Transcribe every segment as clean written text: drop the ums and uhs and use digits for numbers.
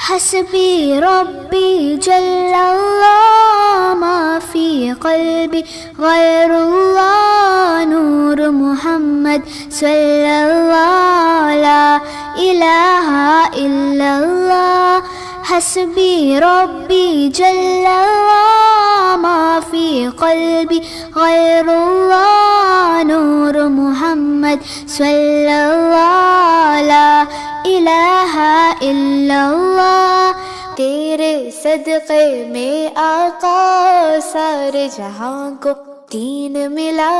حسبي ربي جل الله ما في قلبي غير الله نور محمد صلى الله لا إله إلا الله حسبي ربي جل الله ما في قلبي غير الله نور محمد صلى الله لا إله إلا الله तेरे सदक़े में आका सारे जहां को दीन मिला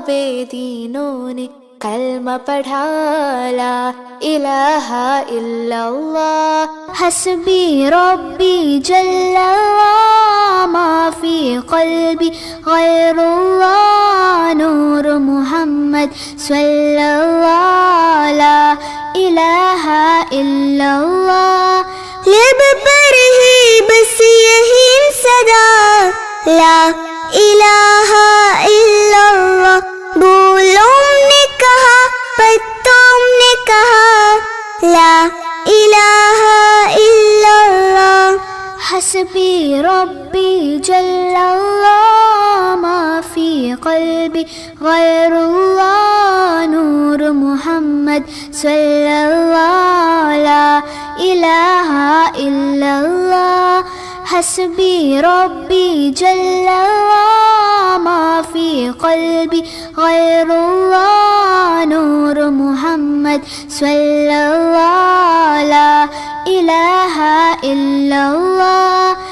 बेदीनों ने कलमा पढ़ा ला इलाहा इल्लल्लाह हस्बी रब्बी जल्लल्लाह मा फी क़ल्बी गैरुल्लाह नूर मुहम्मद सल्लल्लाह ला इलाहा इल्लल्लाह लब पर ही बस यही सदा ला इलाहा इल्लल्लाह बोलों ने कहा पत्तों ने कहा ला इलाहा इल्लल्लाह हस्बी रब्बी जल्लल्लाह मा फी क़ल्बी गैरुल्लाह नूर मुहम्मद सल्लल्लाह ला इलाहा इल्लल्लाह हस्बी रब्बी जल्लल्लाह मा फी क़ल्बी गैरुल्लाह नूर मुहम्मद सल्लल्लाह ला इलाहा इल्लल्लाह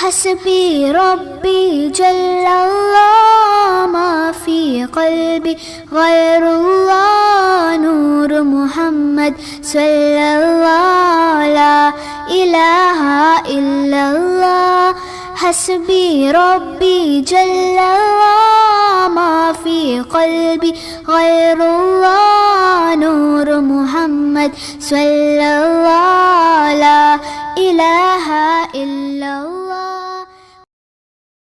हस्बी रब्बी जल्लल्लाह मा फी क़ल्बी गैरुल्लाह नूर मुहम्मद सल्लल्लाह ला इलाहा इल्लल्लाह हस्बी रब्बी जल्लल्लाह मा फी क़ल्बी गैरुल्लाह नूर मुहम्मद सल्लल्लाह